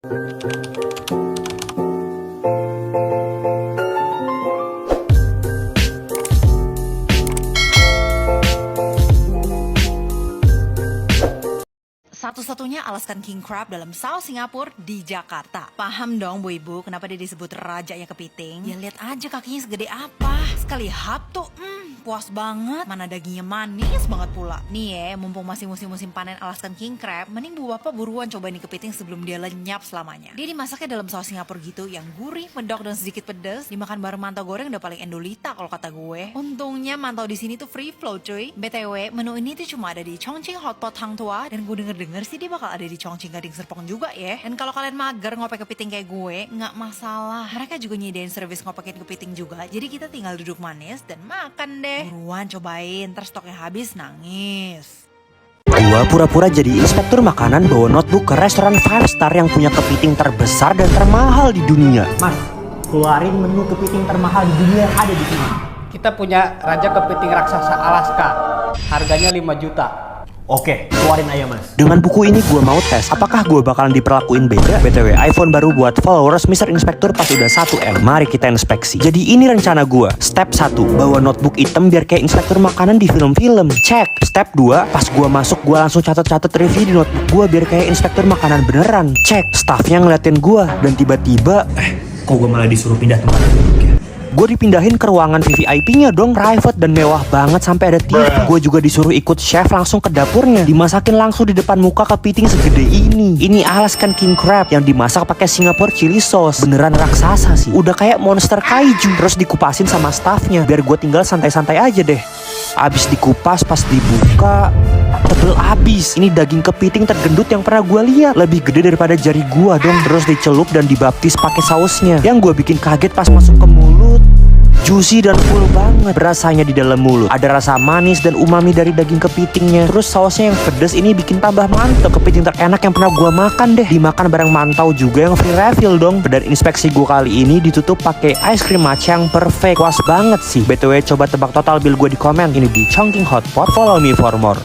Satu-satunya Alaskan King Crab dalam saus Singapura di Jakarta. Paham dong Bu Ibu kenapa dia disebut rajanya kepiting? Ya lihat aja kakinya segede apa. Sekali hap tuh, puas banget. Mana dagingnya manis banget pula. Nih ya, mumpung masih musim-musim panen Alaskan King Crab, mending Bu Bapak buruan cobain nih kepiting sebelum dia lenyap selamanya. Dia dimasaknya dalam saus Singapura gitu yang gurih, medok dan sedikit pedas. Dimakan bareng mantau goreng udah paling endolita kalau kata gue. Untungnya mantau di sini tuh free flow cuy. BTW, menu ini tuh cuma ada di Chongqing Hotpot Hang Tuah, dan gue denger sih dia bakal ada di Chongqing Gading Serpong juga ya. Dan kalau kalian mager ngopek kepiting kayak gue, nggak masalah. Mereka juga nyediain servis ngopekin kepiting juga. Jadi kita tinggal duduk manis dan makan deh. Buruan cobain, ntar stoknya habis nangis. Gua pura-pura jadi inspektur makanan bawa notebook ke restoran 5 star yang punya kepiting terbesar dan termahal di dunia. Mas, keluarin menu kepiting termahal di dunia yang ada di sini. Kita punya raja kepiting raksasa Alaska. Harganya 5 juta. Oke, keluarin aja mas. Dengan buku ini gue mau tes apakah gue bakalan diperlakuin beda. BTW, iPhone baru buat followers Mr. Inspektur pas udah 1M. Mari kita inspeksi. Jadi ini rencana gue. Step 1, bawa notebook hitam biar kayak inspektur makanan di film-film. Cek. Step 2, pas gue masuk gue langsung catat-catat review di notebook gue biar kayak inspektur makanan beneran. Cek. Staffnya ngeliatin gue dan tiba-tiba kok gue malah disuruh pindah tempat duduk ya. Gue dipindahin ke ruangan VVIP-nya dong, private dan mewah banget sampai ada TV. Gue juga disuruh ikut chef langsung ke dapurnya, dimasakin langsung di depan muka kepiting segede ini. Ini Alaskan King Crab yang dimasak pakai Singapore chili sauce. Beneran raksasa sih, udah kayak monster kaiju. Terus dikupasin sama staffnya biar gue tinggal santai-santai aja deh. Abis dikupas pas dibuka, tebel abis. Ini daging kepiting tergendut yang pernah gue lihat, lebih gede daripada jari gue dong. Terus dicelup dan dibaptis pakai sausnya. Yang gue bikin kaget pas masuk ke mulut, juicy dan full banget rasanya di dalam mulut. Ada rasa manis dan umami dari daging kepitingnya. Terus sausnya yang pedas ini bikin tambah mantep. Kepiting terenak yang pernah gua makan deh. Dimakan bareng mantau juga yang free refill dong. Dan inspeksi gua kali ini ditutup pakai ice cream matcha yang perfect. Puas banget sih. BTW coba tebak total bill gua di komen. Ini di Chongqing Hotpot. Follow me for more.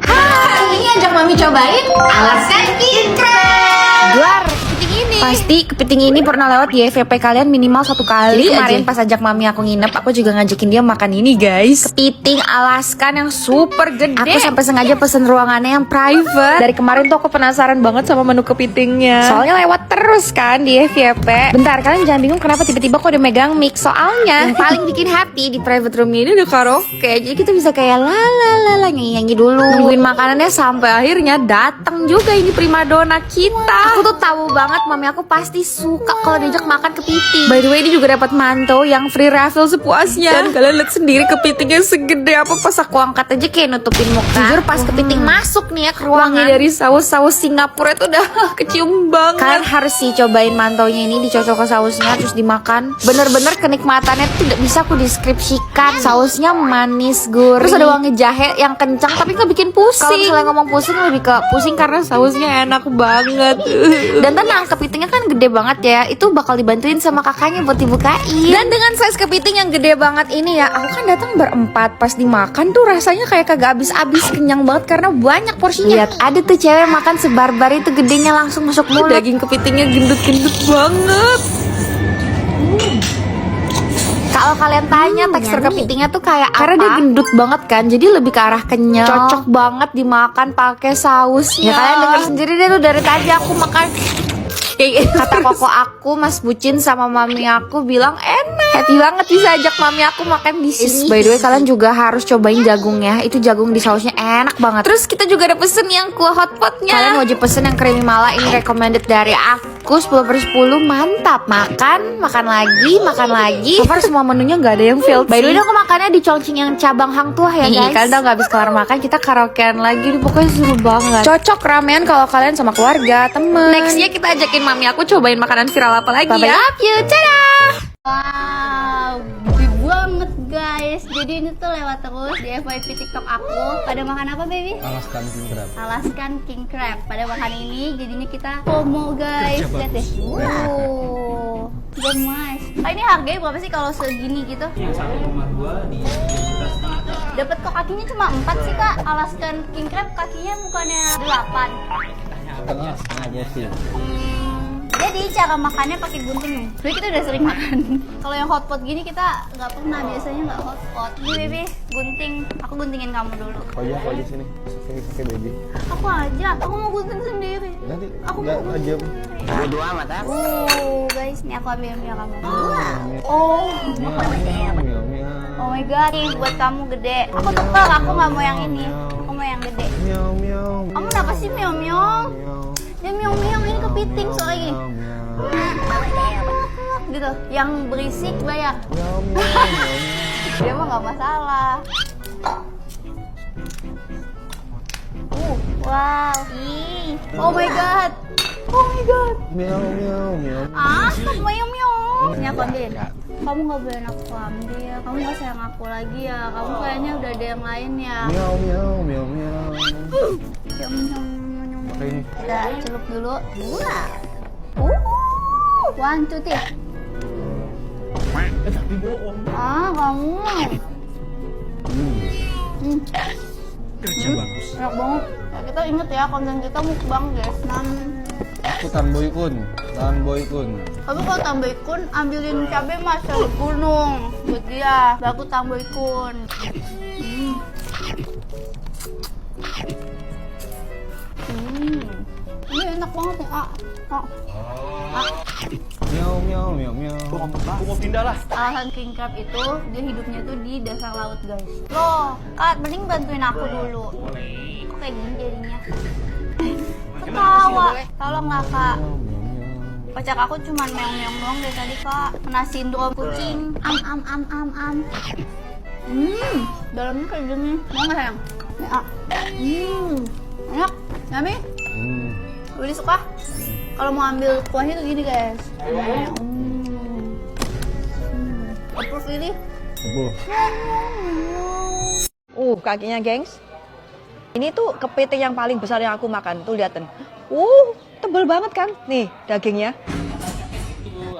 Hai, ini ajak mami cobain Alaskan King Crab. Luar, kepiting ini. Pasti kepiting ini pernah lewat di FYP kalian minimal 1 kali. Jadi kemarin pas ajak mami aku nginep, aku juga ngajakin dia makan ini guys. Kepiting Alaskan yang super gede. Aku sampai sengaja pesen ruangannya yang private. Dari kemarin tuh aku penasaran banget sama menu kepitingnya. Soalnya lewat terus kan di FYP. Bentar, kalian jangan bingung kenapa tiba-tiba kok udah megang mic. Soalnya yang paling bikin happy di private room ini udah karaoke. Jadi kita bisa kayak la nyanyi dulu. Nungguin makanannya sampai akhirnya datang juga ini primadona kita. Aku tuh tahu banget mami aku pasti suka kalau diajak makan kepiting. By the way, dia juga dapat mantou yang free refill sepuasnya. Dan kalian lihat sendiri kepitingnya segede apa. Pas aku angkat aja kayak nutupin muka. Jujur pas kepiting masuk nih ya ke ruangan, dari saus-saus Singapura itu udah kecium banget. Kalian harus sih cobain mantaunya ini, dicocok ke sausnya terus dimakan. Bener-bener kenikmatannya tuh tidak bisa aku deskripsikan. Sausnya manis, gurih. Terus ada wangi jahe yang kencang tapi nggak bikin pusing. Kalau misalnya ngomong pusing lebih ke pusing karena sausnya enak banget. Dan tenang, kepitingnya kan gede banget ya. Itu bakal dibantuin sama kakaknya buat dibukain. Dan dengan size kepiting yang gede banget ini ya, aku kan datang berempat. Pas dimakan tuh rasanya kayak kagak habis-habis, kenyang banget karena banyak porsinya. Lihat, ada tuh cewek makan sebarbar itu gedenya langsung masuk mulut. Daging kepitingnya gendut-gendut banget. Kalau kalian tanya tekstur kepitingnya tuh kayak apa? Karena dia gendut banget kan, jadi lebih ke arah kenyal. Cocok banget dimakan pakai sausnya. Ya kalian denger sendiri deh tuh, dari tadi aku makan. Kata koko aku, Mas Bucin sama mami aku bilang enak. Happy banget bisa ajak mami aku makan di sini. By the way, kalian juga harus cobain jagungnya. Itu jagung di sausnya enak banget. Terus kita juga ada pesen yang kuah hotpotnya. Kalian wajib pesen yang creamy mala. Ini recommended dari aku, 10/10. Mantap. Makan lagi. So far semua menunya nggak ada yang failed. By the way, aku makannya di Chongqing yang cabang Hang Tuah ya guys. Kalian udah nggak habis kelar makan, kita karaokean lagi. Pokoknya seru banget. Cocok ramean kalau kalian sama keluarga, temen. Nextnya kita ajakin mami aku cobain makanan viral apa lagi ya. Love you, dadah. Wow, gede banget guys. Jadi ini tuh lewat terus di FYP TikTok aku. Pada makan apa baby? Alaskan King Crab. Alaskan King Crab. Pada makan ini jadinya kita FOMO guys. Lihat deh. Gemas. Ini harganya berapa sih kalau segini gitu? Yang 1,2 di Dapat kok kakinya cuma 4 sih kak. Alaskan King Crab kakinya bukannya 8. Katanya sengaja sih. Jadi cara makannya pakai gunting nih. Jadi kita udah sering makan. Kalau yang hotpot gini kita nggak pernah, biasanya nggak hotpot. Ini baby, gunting. Aku guntingin kamu dulu. Oh iya, kalau di sini pakai baby. Aku aja, aku mau gunting sendiri. Nanti Aku nggak mau aja. Bodo amat ah. Guys, nih aku ambil punya kamu. Oh, Miau, miau. oh my god, nih buat kamu gede. Aku tukar, aku nggak mau yang ini. Aku mau yang gede. Miau, miau. Kamu kenapa sih miau miau? Miau. Ya miau miau ini kepiting soalnya. Gitu, yang berisik bayar. Miau, miau, miau. Dia mah nggak masalah. Wow. Ih. Oh my god. Oh my god. Miau, miau, miau. Ah, stop miau miau. Ini aku ambilin. Kamu nggak boleh aku ambil. Kamu nggak sayang aku lagi ya. Kamu kayaknya udah ada yang lain ya. Miau, miau, miau, miau. Miau, miau, miau. Pakai ini. Kita celup dulu. One, two, three. Tapi bohong. Ah, kamu. Kerja bagus. Enak banget. Ya, kita inget ya konten kita mukbang guys. Aku Tanboy Kun. Tapi kalau Tanboy Kun ambilin cabai mas dari gunung buat dia. Baru Tanboy Kun. Ini enak banget nih. Miau, miau, miau, miau. Aku mau pindah lah. Alasan king crab itu dia hidupnya tuh di dasar laut guys. Loh, kak mending bantuin aku dulu. Kok kayak gini jadinya? Ketawa. Tolong lah kak. Pacar aku cuma meong-meong doang dari tadi kak. Kena sindrom kucing. Dalamnya kayak gini. Mau nggak sayang? Enak. Yummy? Willy suka? Kalau mau ambil kuahnya tuh gini guys. Approve Willy? Kakinya gengs. Ini tuh kepiting yang paling besar yang aku makan. Tuh liatin. Tebel banget kan? Nih dagingnya.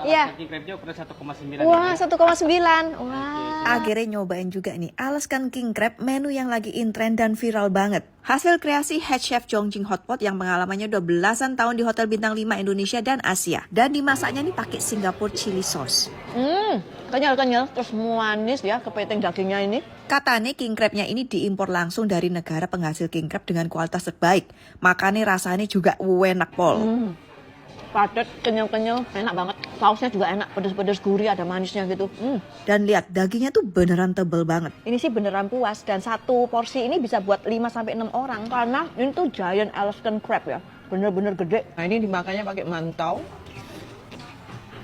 Iya. Crabnya ukuran 1,9. Wah, 1,9. Wah. Akhirnya nyobain juga nih Alaskan King Crab, menu yang lagi in trend dan viral banget. Hasil kreasi head chef Chongqing Hotpot yang pengalamannya udah belasan tahun di Hotel Bintang 5 Indonesia dan Asia. Dan dimasaknya nih pakai Singapore chili sauce. Kenyal-kenyal, terus manis ya kepiting dagingnya ini. Katanya king crabnya ini diimpor langsung dari negara penghasil king crab dengan kualitas terbaik. Makanya rasanya juga enak pol. Padat, kenyal-kenyal, enak banget. Sausnya juga enak, pedas-pedas gurih, ada manisnya gitu. Dan lihat dagingnya tuh beneran tebel banget. Ini sih beneran puas, dan satu porsi ini bisa buat 5-6 orang. Karena ini tuh giant Alaskan crab ya, bener-bener gede. Nah ini dimakannya pakai mantau.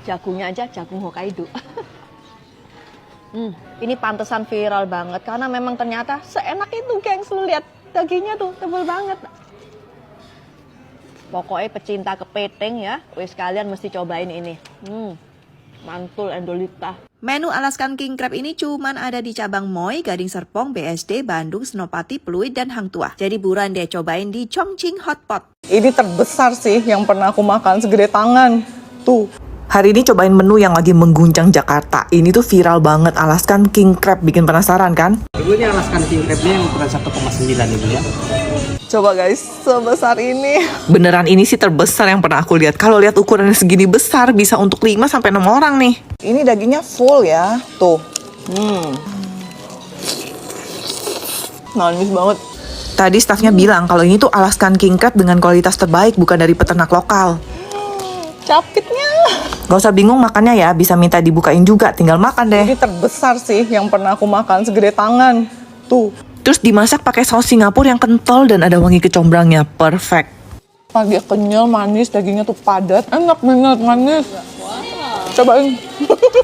Jagungnya aja jagung Hokkaido. Ini pantesan viral banget, karena memang ternyata seenak itu gengs. Lu lihat dagingnya tuh tebel banget. Pokoknya pecinta kepiting ya, wis kalian mesti cobain ini. Mantul Endolita. Menu Alaskan King Crab ini cuman ada di cabang Moy, Gading Serpong, BSD, Bandung, Senopati, Pluit, dan Hang Tuah. Jadi buruan deh cobain di Chongqing Hotpot. Ini terbesar sih yang pernah aku makan, segede tangan. Tuh. Hari ini cobain menu yang lagi mengguncang Jakarta. Ini tuh viral banget, Alaskan King Crab. Bikin penasaran kan? Ibu ini Alaskan King Crabnya yang ukuran 1,9 ibu ya. Coba guys, sebesar ini. Beneran ini sih terbesar yang pernah aku lihat. Kalau lihat ukurannya segini besar, bisa untuk 5-6 orang nih. Ini dagingnya full ya, tuh. Manis banget. Tadi stafnya bilang kalau ini tuh Alaskan King Crab dengan kualitas terbaik, bukan dari peternak lokal. Capitnya. Gak usah bingung makannya ya, bisa minta dibukain juga, tinggal makan deh. Ini terbesar sih yang pernah aku makan, segede tangan. Tuh. Terus dimasak pakai saus Singapura yang kental dan ada wangi kecombrangnya, perfect. Dia kenyal, manis, dagingnya tuh padat, enak banget, manis. Cobain.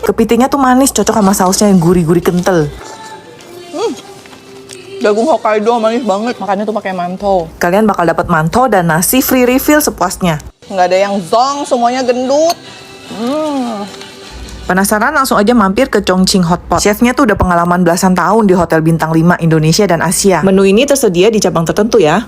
Kepitingnya tuh manis, cocok sama sausnya yang gurih-gurih kental. Jagung Hokkaido manis banget, makannya tuh pakai mantou. Kalian bakal dapat mantou dan nasi free refill sepuasnya. Nggak ada yang zong, semuanya gendut. Penasaran langsung aja mampir ke Chongqing Hotpot. Chefnya tuh udah pengalaman belasan tahun di Hotel Bintang 5 Indonesia dan Asia. Menu ini tersedia di cabang tertentu ya.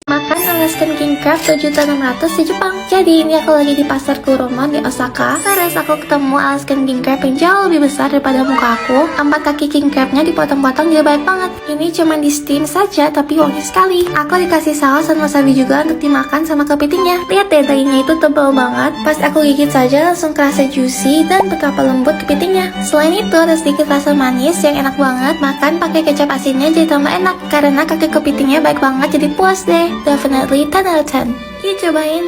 Makan Alaskan King Crab 7.600.000 di Jepang. Jadi ini aku lagi di pasar Kuromon di Osaka. Terus aku ketemu Alaskan King Crab yang jauh lebih besar daripada muka aku. 4 kaki king crabnya dipotong-potong dia baik banget. Ini cuma di steam saja tapi wangi sekali. Aku dikasih saus dan wasabi juga untuk dimakan sama kepitingnya. Lihat deh dagingnya itu tebal banget. Pas aku gigit saja langsung kerasa juicy dan betapa lembut kepitingnya. Selain itu ada sedikit rasa manis yang enak banget. Makan pakai kecap asinnya jadi tambah enak karena kaki kepitingnya baik banget jadi puas deh. Definitely 10 out of 10. Yuk cobain.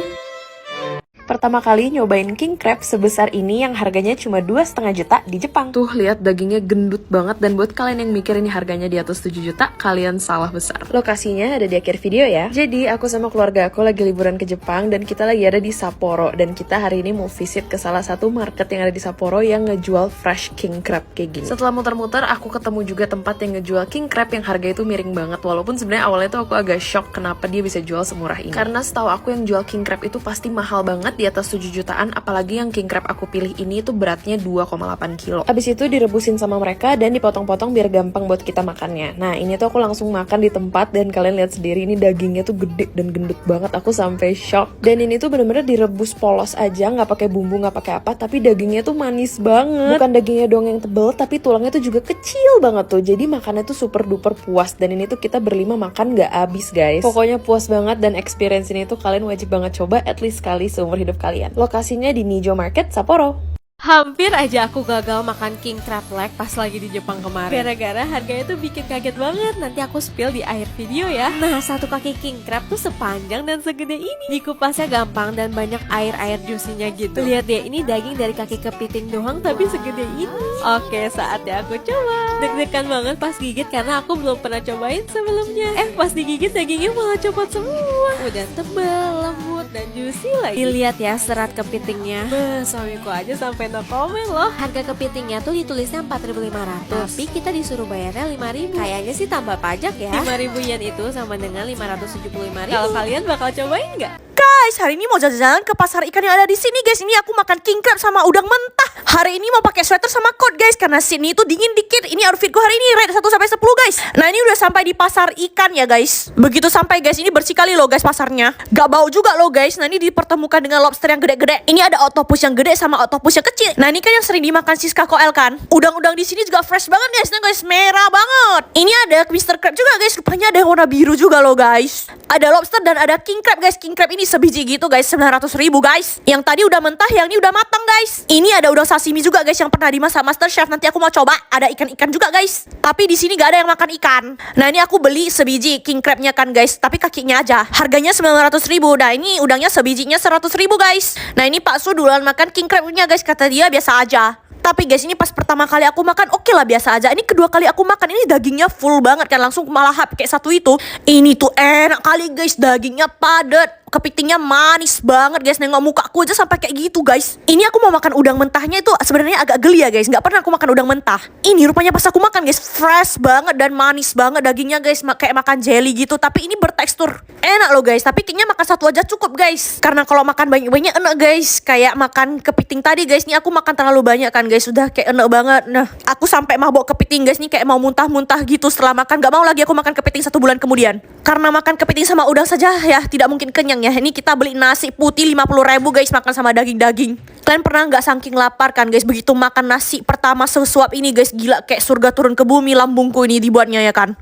Pertama kali nyobain king crab sebesar ini yang harganya cuma 2,5 juta di Jepang. Tuh lihat dagingnya gendut banget, dan buat kalian yang mikir ini harganya di atas 7 juta, kalian salah besar. Lokasinya ada di akhir video ya. Jadi aku sama keluarga aku lagi liburan ke Jepang dan kita lagi ada di Sapporo, dan kita hari ini mau visit ke salah satu market yang ada di Sapporo yang ngejual fresh king crab kayak gini. Setelah muter-muter aku ketemu juga tempat yang ngejual king crab yang harga itu miring banget, walaupun sebenarnya awalnya tuh aku agak shock kenapa dia bisa jual semurah ini. Karena setahu aku yang jual king crab itu pasti mahal banget, di atas 7 jutaan, apalagi yang king crab aku pilih ini itu beratnya 2,8 kilo. Habis itu direbusin sama mereka dan dipotong-potong biar gampang buat kita makannya. Nah ini tuh aku langsung makan di tempat dan kalian lihat sendiri ini dagingnya tuh gede dan gendut banget, aku sampai shock. Dan ini tuh bener-bener direbus polos aja, nggak pakai bumbu, nggak pakai apa, tapi dagingnya tuh manis banget. Bukan dagingnya doang yang tebel, tapi tulangnya tuh juga kecil banget tuh. Jadi makannya tuh super duper puas, dan ini tuh kita berlima makan nggak habis guys. Pokoknya puas banget, dan experience ini tuh kalian wajib banget coba at least sekali seumur hidup kalian. Lokasinya di Nijo Market, Sapporo. Hampir aja aku gagal makan king crab leg pas lagi di Jepang kemarin. Gara-gara harganya tuh bikin kaget banget. Nanti aku spill di akhir video ya. Nah, satu kaki king crab tuh sepanjang dan segede ini. Dikupasnya gampang dan banyak air-air juicy-nya gitu. Lihat deh, ini daging dari kaki kepiting doang tapi segede ini. Oke, saatnya aku coba. Deg-degan banget pas gigit karena aku belum pernah cobain sebelumnya. Pas digigit dagingnya malah copot semua. Udah tebal, lembut, dan juicy lagi. Lihat ya serat kepitingnya. Suamiku aja sampai no komen loh. Harga kepitingnya tuh ditulisnya 4.500, tapi kita disuruh bayarnya 5.000. Kayaknya sih tambah pajak ya. 5.000 yen itu sama dengan 575.000. Kalau kalian bakal cobain nggak? Guys, hari ini mau jalan-jalan ke pasar ikan yang ada di sini guys. Ini aku makan king crab sama udang mentah. Hari ini mau pakai sweater sama coat guys, karena sini itu dingin dikit. Ini outfitku hari ini rate 1-10 guys. Nah ini udah sampai di pasar ikan ya guys. Begitu sampai guys, ini bersih kali loh guys pasarnya. Gak bau juga loh guys. Nah ini dipertemukan dengan lobster yang gede-gede. Ini ada octopus yang gede sama octopus yang kecil. Nah ini kan yang sering dimakan Siska Koel kan. Udang-udang di sini juga fresh banget guys. Nah guys, merah banget. Ini ada Mr. Crab juga guys. Rupanya ada yang warna biru juga loh guys. Ada lobster dan ada king crab guys. King crab ini sebiji gitu guys, 900.000 guys. Yang tadi udah mentah, yang ini udah matang guys. Ini ada udang sashimi juga guys yang pernah dimasak Master Chef. Nanti aku mau coba. Ada ikan-ikan juga guys. Tapi di sini gak ada yang makan ikan. Nah ini aku beli sebiji king crabnya kan guys, tapi kakinya aja. Harganya 900.000. Nah ini udangnya sebijinya 100.000 guys. Nah ini Pak Su duluan makan king crabnya guys, kata dia biasa aja. Tapi guys, ini pas pertama kali aku makan oke lah biasa aja. Ini kedua kali aku makan, ini dagingnya full banget kan, langsung malah kayak satu itu. Ini tuh enak kali guys, dagingnya padat, kepitingnya manis banget guys. Nengok mukaku aja sampai kayak gitu guys. Ini aku mau makan udang mentahnya itu sebenarnya agak geli ya guys. Nggak pernah aku makan udang mentah. Ini rupanya pas aku makan guys, fresh banget dan manis banget dagingnya guys, kayak makan jelly gitu. Tapi ini bertekstur enak loh guys. Tapi kayaknya makan satu aja cukup guys. Karena kalau makan banyak-banyak enak guys. Kayak makan kepiting tadi guys. Ini aku makan terlalu banyak kan guys. Sudah kayak enak banget. Nah, aku sampai mabok kepiting guys. Nih kayak mau muntah-muntah gitu setelah makan. Gak mau lagi aku makan kepiting 1 bulan kemudian. Karena makan kepiting sama udang saja ya tidak mungkin kenyang ya. Ini kita beli nasi putih 50.000 guys, makan sama daging-daging. Kalian pernah nggak saking lapar kan guys, begitu makan nasi pertama sesuap ini guys, gila kayak surga turun ke bumi lambungku ini dibuatnya ya kan.